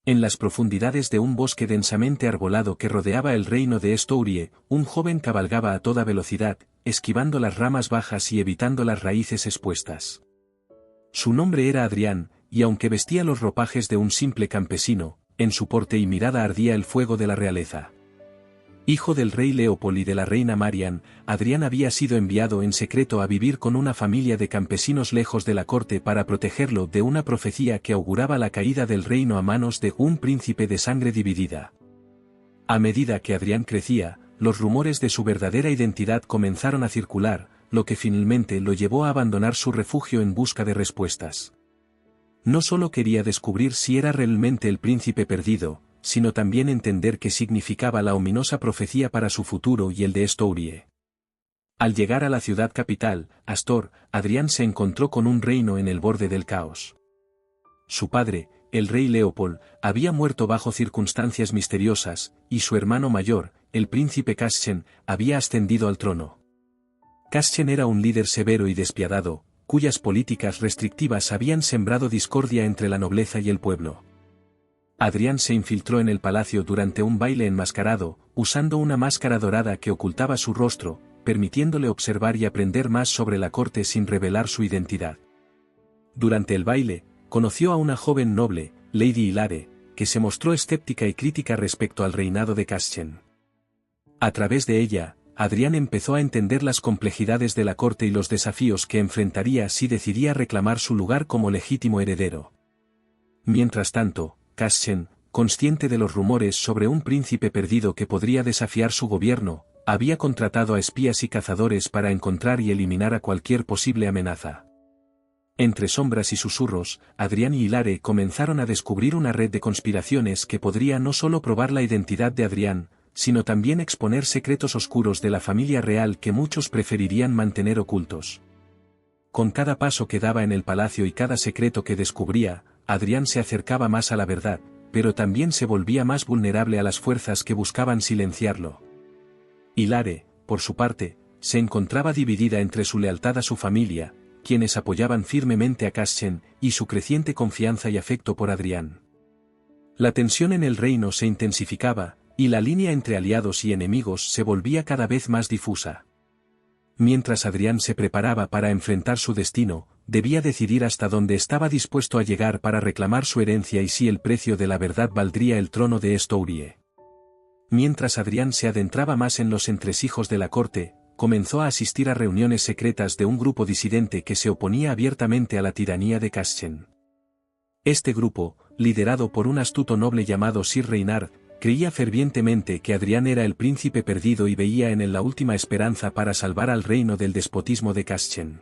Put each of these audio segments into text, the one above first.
En las profundidades de un bosque densamente arbolado que rodeaba el reino de Estourie, un joven cabalgaba a toda velocidad, esquivando las ramas bajas y evitando las raíces expuestas. Su nombre era Adrián, y aunque vestía los ropajes de un simple campesino, en su porte y mirada ardía el fuego de la realeza. Hijo del rey Leopold y de la reina Marian, Adrián había sido enviado en secreto a vivir con una familia de campesinos lejos de la corte para protegerlo de una profecía que auguraba la caída del reino a manos de un príncipe de sangre dividida. A medida que Adrián crecía, los rumores de su verdadera identidad comenzaron a circular, lo que finalmente lo llevó a abandonar su refugio en busca de respuestas. No solo quería descubrir si era realmente el príncipe perdido, sino también entender qué significaba la ominosa profecía para su futuro y el de Estourie. Al llegar a la ciudad capital, Astor, Adrián se encontró con un reino en el borde del caos. Su padre, el rey Leopold, había muerto bajo circunstancias misteriosas, y su hermano mayor, el príncipe Caschen, había ascendido al trono. Caschen era un líder severo y despiadado, cuyas políticas restrictivas habían sembrado discordia entre la nobleza y el pueblo. Adrián se infiltró en el palacio durante un baile enmascarado, usando una máscara dorada que ocultaba su rostro, permitiéndole observar y aprender más sobre la corte sin revelar su identidad. Durante el baile, conoció a una joven noble, Lady Hilare, que se mostró escéptica y crítica respecto al reinado de Caschen. A través de ella, Adrián empezó a entender las complejidades de la corte y los desafíos que enfrentaría si decidía reclamar su lugar como legítimo heredero. Mientras tanto, Caschen, consciente de los rumores sobre un príncipe perdido que podría desafiar su gobierno, había contratado a espías y cazadores para encontrar y eliminar a cualquier posible amenaza. Entre sombras y susurros, Adrián y Hilare comenzaron a descubrir una red de conspiraciones que podría no solo probar la identidad de Adrián, sino también exponer secretos oscuros de la familia real que muchos preferirían mantener ocultos. Con cada paso que daba en el palacio y cada secreto que descubría, Adrián se acercaba más a la verdad, pero también se volvía más vulnerable a las fuerzas que buscaban silenciarlo. Hilare, por su parte, se encontraba dividida entre su lealtad a su familia, quienes apoyaban firmemente a Caschen, y su creciente confianza y afecto por Adrián. La tensión en el reino se intensificaba, y la línea entre aliados y enemigos se volvía cada vez más difusa. Mientras Adrián se preparaba para enfrentar su destino, debía decidir hasta dónde estaba dispuesto a llegar para reclamar su herencia y si el precio de la verdad valdría el trono de Estourie. Mientras Adrián se adentraba más en los entresijos de la corte, comenzó a asistir a reuniones secretas de un grupo disidente que se oponía abiertamente a la tiranía de Caschen. Este grupo, liderado por un astuto noble llamado Sir Reynard, creía fervientemente que Adrián era el príncipe perdido y veía en él la última esperanza para salvar al reino del despotismo de Caschen.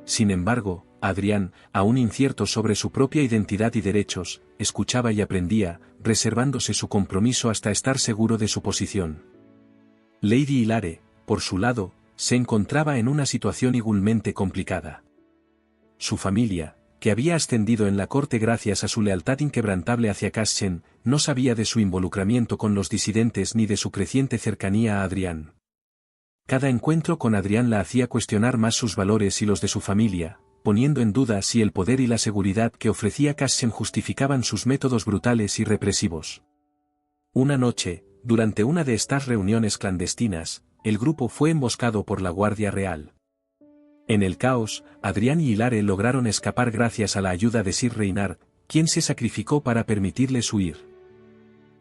Sin embargo, Adrián, aún incierto sobre su propia identidad y derechos, escuchaba y aprendía, reservándose su compromiso hasta estar seguro de su posición. Lady Hilare, por su lado, se encontraba en una situación igualmente complicada. Su familia, que había ascendido en la corte gracias a su lealtad inquebrantable hacia Caschen, no sabía de su involucramiento con los disidentes ni de su creciente cercanía a Adrián. Cada encuentro con Adrián la hacía cuestionar más sus valores y los de su familia, poniendo en duda si el poder y la seguridad que ofrecía Caschen justificaban sus métodos brutales y represivos. Una noche, durante una de estas reuniones clandestinas, el grupo fue emboscado por la Guardia Real. En el caos, Adrián y Hilare lograron escapar gracias a la ayuda de Sir Reynard, quien se sacrificó para permitirles huir.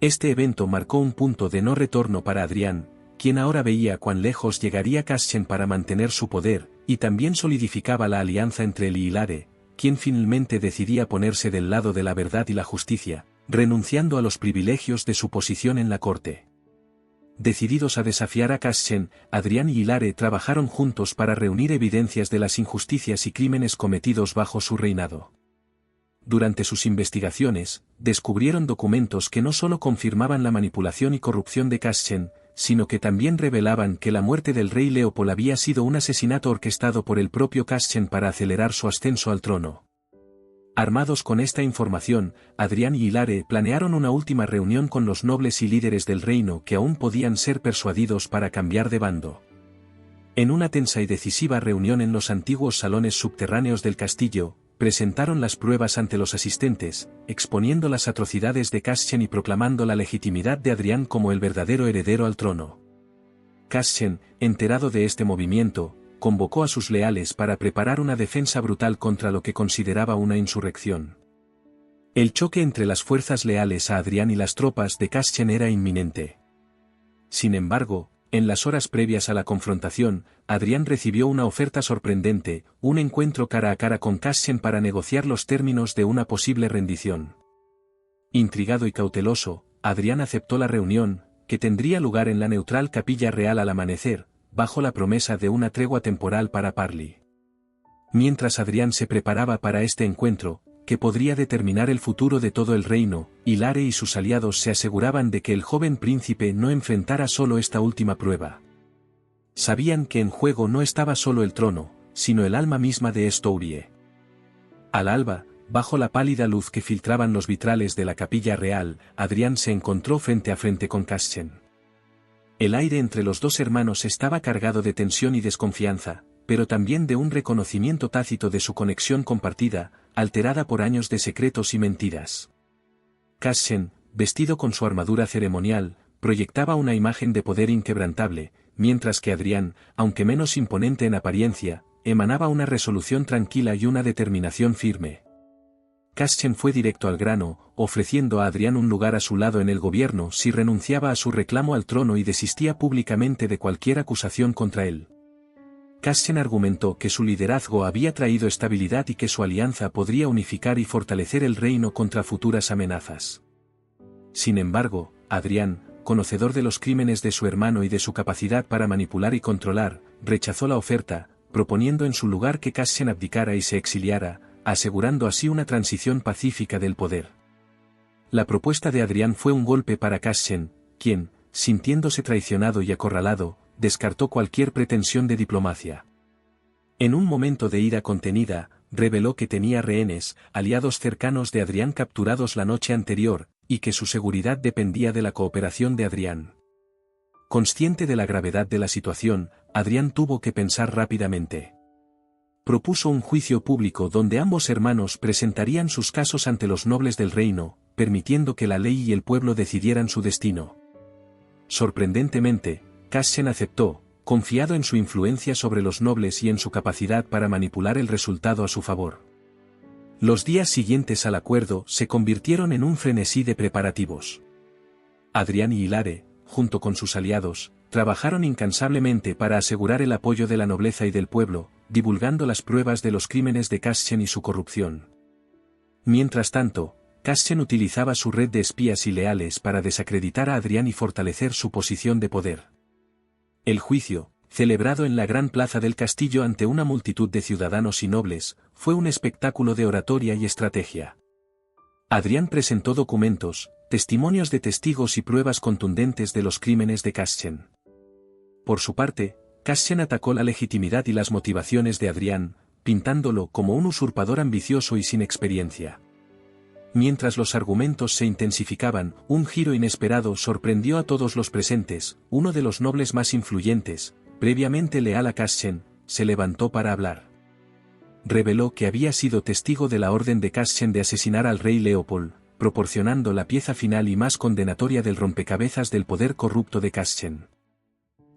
Este evento marcó un punto de no retorno para Adrián, quien ahora veía cuán lejos llegaría Caschen para mantener su poder, y también solidificaba la alianza entre él y Hilare, quien finalmente decidía ponerse del lado de la verdad y la justicia, renunciando a los privilegios de su posición en la corte. Decididos a desafiar a Caschen, Adrián y Hilare trabajaron juntos para reunir evidencias de las injusticias y crímenes cometidos bajo su reinado. Durante sus investigaciones, descubrieron documentos que no solo confirmaban la manipulación y corrupción de Caschen, sino que también revelaban que la muerte del rey Leopold había sido un asesinato orquestado por el propio Caschen para acelerar su ascenso al trono. Armados con esta información, Adrián y Hilare planearon una última reunión con los nobles y líderes del reino que aún podían ser persuadidos para cambiar de bando. En una tensa y decisiva reunión en los antiguos salones subterráneos del castillo, presentaron las pruebas ante los asistentes, exponiendo las atrocidades de Caschen y proclamando la legitimidad de Adrián como el verdadero heredero al trono. Caschen, enterado de este movimiento, convocó a sus leales para preparar una defensa brutal contra lo que consideraba una insurrección. El choque entre las fuerzas leales a Adrián y las tropas de Caschen era inminente. Sin embargo, en las horas previas a la confrontación, Adrián recibió una oferta sorprendente, un encuentro cara a cara con Caschen para negociar los términos de una posible rendición. Intrigado y cauteloso, Adrián aceptó la reunión, que tendría lugar en la neutral capilla real al amanecer, bajo la promesa de una tregua temporal para Parly. Mientras Adrián se preparaba para este encuentro, que podría determinar el futuro de todo el reino, Hilare y sus aliados se aseguraban de que el joven príncipe no enfrentara solo esta última prueba. Sabían que en juego no estaba solo el trono, sino el alma misma de Estourie. Al alba, bajo la pálida luz que filtraban los vitrales de la capilla real, Adrián se encontró frente a frente con Caschen. El aire entre los dos hermanos estaba cargado de tensión y desconfianza, pero también de un reconocimiento tácito de su conexión compartida, alterada por años de secretos y mentiras. Caschen, vestido con su armadura ceremonial, proyectaba una imagen de poder inquebrantable, mientras que Adrián, aunque menos imponente en apariencia, emanaba una resolución tranquila y una determinación firme. Caschen fue directo al grano, ofreciendo a Adrián un lugar a su lado en el gobierno si renunciaba a su reclamo al trono y desistía públicamente de cualquier acusación contra él. Caschen argumentó que su liderazgo había traído estabilidad y que su alianza podría unificar y fortalecer el reino contra futuras amenazas. Sin embargo, Adrián, conocedor de los crímenes de su hermano y de su capacidad para manipular y controlar, rechazó la oferta, proponiendo en su lugar que Caschen abdicara y se exiliara, asegurando así una transición pacífica del poder. La propuesta de Adrián fue un golpe para Caschen, quien, sintiéndose traicionado y acorralado, descartó cualquier pretensión de diplomacia. En un momento de ira contenida, reveló que tenía rehenes, aliados cercanos de Adrián capturados la noche anterior, y que su seguridad dependía de la cooperación de Adrián. Consciente de la gravedad de la situación, Adrián tuvo que pensar rápidamente. Propuso un juicio público donde ambos hermanos presentarían sus casos ante los nobles del reino, permitiendo que la ley y el pueblo decidieran su destino. Sorprendentemente, Caschen aceptó, confiado en su influencia sobre los nobles y en su capacidad para manipular el resultado a su favor. Los días siguientes al acuerdo se convirtieron en un frenesí de preparativos. Adrián y Hilare, junto con sus aliados, trabajaron incansablemente para asegurar el apoyo de la nobleza y del pueblo, divulgando las pruebas de los crímenes de Caschen y su corrupción. Mientras tanto, Caschen utilizaba su red de espías y leales para desacreditar a Adrián y fortalecer su posición de poder. El juicio, celebrado en la gran plaza del castillo ante una multitud de ciudadanos y nobles, fue un espectáculo de oratoria y estrategia. Adrián presentó documentos, testimonios de testigos y pruebas contundentes de los crímenes de Caschen. Por su parte, Caschen atacó la legitimidad y las motivaciones de Adrián, pintándolo como un usurpador ambicioso y sin experiencia. Mientras los argumentos se intensificaban, un giro inesperado sorprendió a todos los presentes. Uno de los nobles más influyentes, previamente leal a Caschen, se levantó para hablar. Reveló que había sido testigo de la orden de Caschen de asesinar al rey Leopold, proporcionando la pieza final y más condenatoria del rompecabezas del poder corrupto de Caschen.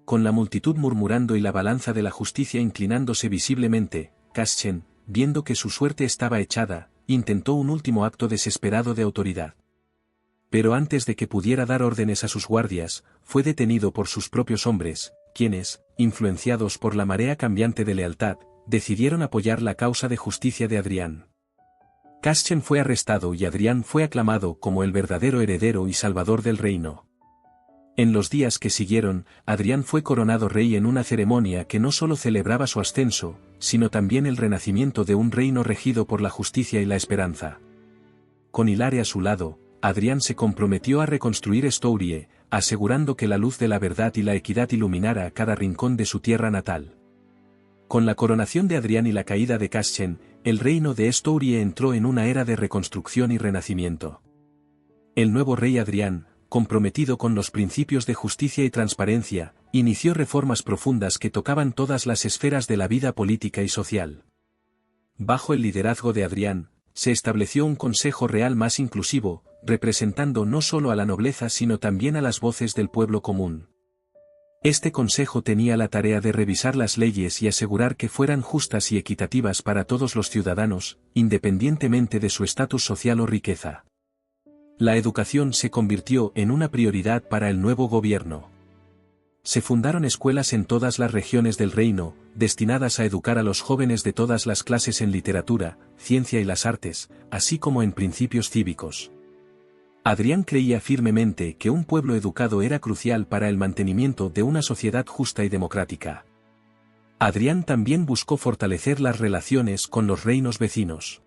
Con la multitud murmurando y la balanza de la justicia inclinándose visiblemente, Caschen, viendo que su suerte estaba echada, intentó un último acto desesperado de autoridad. Pero antes de que pudiera dar órdenes a sus guardias, fue detenido por sus propios hombres, quienes, influenciados por la marea cambiante de lealtad, decidieron apoyar la causa de justicia de Adrián. Caschen fue arrestado y Adrián fue aclamado como el verdadero heredero y salvador del reino. En los días que siguieron, Adrián fue coronado rey en una ceremonia que no solo celebraba su ascenso, sino también el renacimiento de un reino regido por la justicia y la esperanza. Con Hilare a su lado, Adrián se comprometió a reconstruir Estourie, asegurando que la luz de la verdad y la equidad iluminara cada rincón de su tierra natal. Con la coronación de Adrián y la caída de Caschen, el reino de Estourie entró en una era de reconstrucción y renacimiento. El nuevo rey Adrián, comprometido con los principios de justicia y transparencia, inició reformas profundas que tocaban todas las esferas de la vida política y social. Bajo el liderazgo de Adrián, se estableció un consejo real más inclusivo, representando no solo a la nobleza sino también a las voces del pueblo común. Este consejo tenía la tarea de revisar las leyes y asegurar que fueran justas y equitativas para todos los ciudadanos, independientemente de su estatus social o riqueza. La educación se convirtió en una prioridad para el nuevo gobierno. Se fundaron escuelas en todas las regiones del reino, destinadas a educar a los jóvenes de todas las clases en literatura, ciencia y las artes, así como en principios cívicos. Adrián creía firmemente que un pueblo educado era crucial para el mantenimiento de una sociedad justa y democrática. Adrián también buscó fortalecer las relaciones con los reinos vecinos.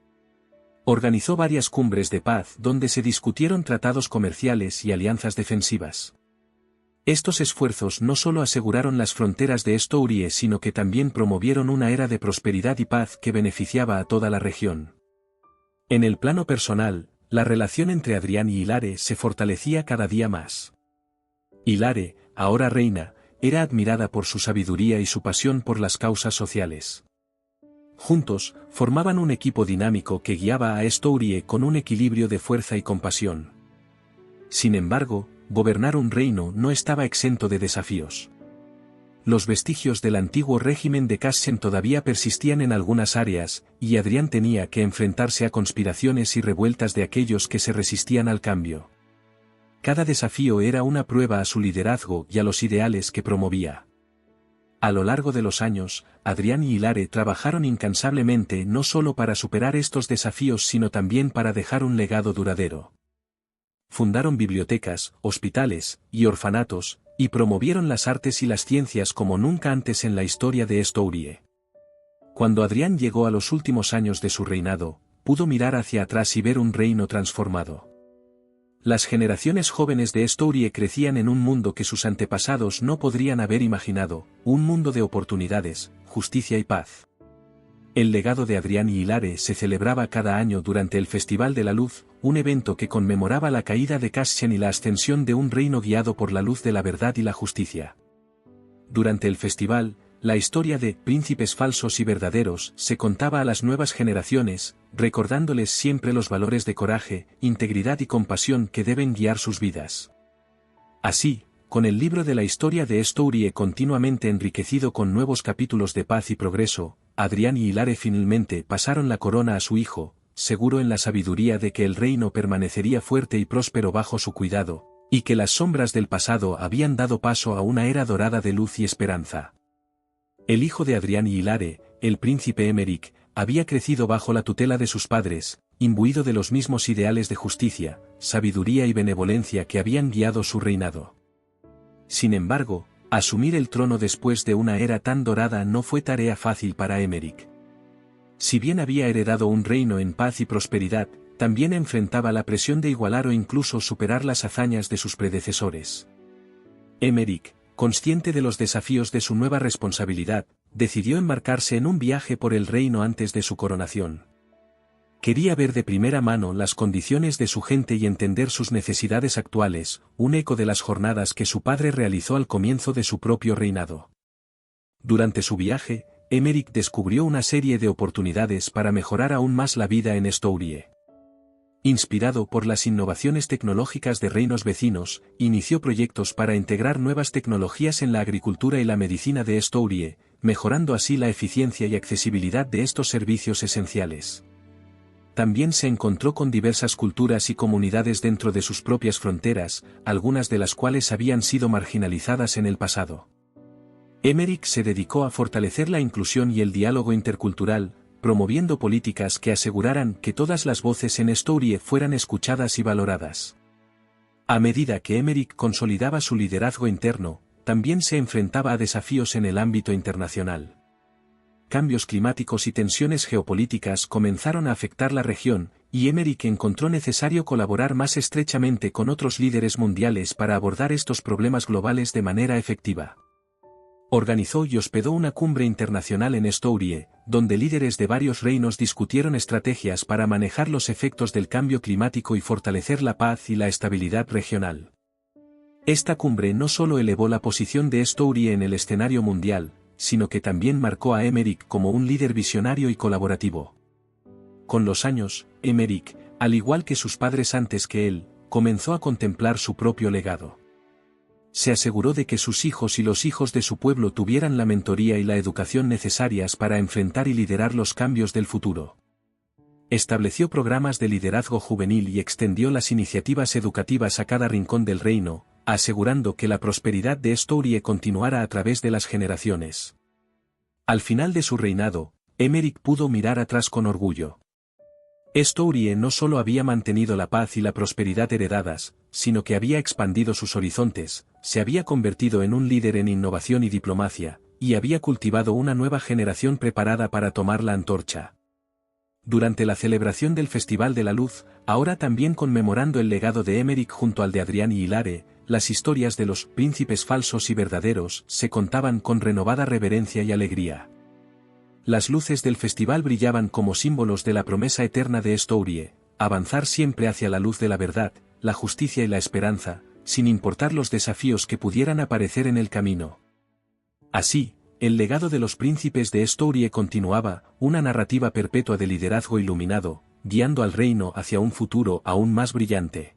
Organizó varias cumbres de paz donde se discutieron tratados comerciales y alianzas defensivas. Estos esfuerzos no solo aseguraron las fronteras de Estourie sino que también promovieron una era de prosperidad y paz que beneficiaba a toda la región. En el plano personal, la relación entre Adrián y Hilare se fortalecía cada día más. Hilare, ahora reina, era admirada por su sabiduría y su pasión por las causas sociales. Juntos, formaban un equipo dinámico que guiaba a Estourie con un equilibrio de fuerza y compasión. Sin embargo, gobernar un reino no estaba exento de desafíos. Los vestigios del antiguo régimen de Cassien todavía persistían en algunas áreas, y Adrián tenía que enfrentarse a conspiraciones y revueltas de aquellos que se resistían al cambio. Cada desafío era una prueba a su liderazgo y a los ideales que promovía. A lo largo de los años, Adrián y Hilare trabajaron incansablemente no solo para superar estos desafíos sino también para dejar un legado duradero. Fundaron bibliotecas, hospitales y orfanatos, y promovieron las artes y las ciencias como nunca antes en la historia de Estourie. Cuando Adrián llegó a los últimos años de su reinado, pudo mirar hacia atrás y ver un reino transformado. Las generaciones jóvenes de Estourie crecían en un mundo que sus antepasados no podrían haber imaginado, un mundo de oportunidades, justicia y paz. El legado de Adrián y Hilare se celebraba cada año durante el Festival de la Luz, un evento que conmemoraba la caída de Cassien y la ascensión de un reino guiado por la luz de la verdad y la justicia. Durante el festival, la historia de príncipes falsos y verdaderos se contaba a las nuevas generaciones, recordándoles siempre los valores de coraje, integridad y compasión que deben guiar sus vidas. Así, con el libro de la historia de Estourie continuamente enriquecido con nuevos capítulos de paz y progreso, Adrián y Hilare finalmente pasaron la corona a su hijo, seguro en la sabiduría de que el reino permanecería fuerte y próspero bajo su cuidado, y que las sombras del pasado habían dado paso a una era dorada de luz y esperanza. El hijo de Adrián y Hilare, el príncipe Emeric, había crecido bajo la tutela de sus padres, imbuido de los mismos ideales de justicia, sabiduría y benevolencia que habían guiado su reinado. Sin embargo, asumir el trono después de una era tan dorada no fue tarea fácil para Emeric. Si bien había heredado un reino en paz y prosperidad, también enfrentaba la presión de igualar o incluso superar las hazañas de sus predecesores. Emeric, consciente de los desafíos de su nueva responsabilidad, decidió embarcarse en un viaje por el reino antes de su coronación. Quería ver de primera mano las condiciones de su gente y entender sus necesidades actuales, un eco de las jornadas que su padre realizó al comienzo de su propio reinado. Durante su viaje, Emeric descubrió una serie de oportunidades para mejorar aún más la vida en Estourie. Inspirado por las innovaciones tecnológicas de reinos vecinos, inició proyectos para integrar nuevas tecnologías en la agricultura y la medicina de Estourie, mejorando así la eficiencia y accesibilidad de estos servicios esenciales. También se encontró con diversas culturas y comunidades dentro de sus propias fronteras, algunas de las cuales habían sido marginalizadas en el pasado. Emeric se dedicó a fortalecer la inclusión y el diálogo intercultural, promoviendo políticas que aseguraran que todas las voces en Estourie fueran escuchadas y valoradas. A medida que Emeric consolidaba su liderazgo interno, también se enfrentaba a desafíos en el ámbito internacional. Cambios climáticos y tensiones geopolíticas comenzaron a afectar la región, y Emeric encontró necesario colaborar más estrechamente con otros líderes mundiales para abordar estos problemas globales de manera efectiva. Organizó y hospedó una cumbre internacional en Estourie, donde líderes de varios reinos discutieron estrategias para manejar los efectos del cambio climático y fortalecer la paz y la estabilidad regional. Esta cumbre no solo elevó la posición de Estourie en el escenario mundial, sino que también marcó a Emeric como un líder visionario y colaborativo. Con los años, Emeric, al igual que sus padres antes que él, comenzó a contemplar su propio legado. Se aseguró de que sus hijos y los hijos de su pueblo tuvieran la mentoría y la educación necesarias para enfrentar y liderar los cambios del futuro. Estableció programas de liderazgo juvenil y extendió las iniciativas educativas a cada rincón del reino, asegurando que la prosperidad de Estourie continuara a través de las generaciones. Al final de su reinado, Emeric pudo mirar atrás con orgullo. Estourie no solo había mantenido la paz y la prosperidad heredadas, sino que había expandido sus horizontes, se había convertido en un líder en innovación y diplomacia, y había cultivado una nueva generación preparada para tomar la antorcha. Durante la celebración del Festival de la Luz, ahora también conmemorando el legado de Emeric junto al de Adrián y Hilare, las historias de los príncipes falsos y verdaderos se contaban con renovada reverencia y alegría. Las luces del festival brillaban como símbolos de la promesa eterna de Estourie, avanzar siempre hacia la luz de la verdad, la justicia y la esperanza, sin importar los desafíos que pudieran aparecer en el camino. Así, el legado de los príncipes de Estourie continuaba, una narrativa perpetua de liderazgo iluminado, guiando al reino hacia un futuro aún más brillante.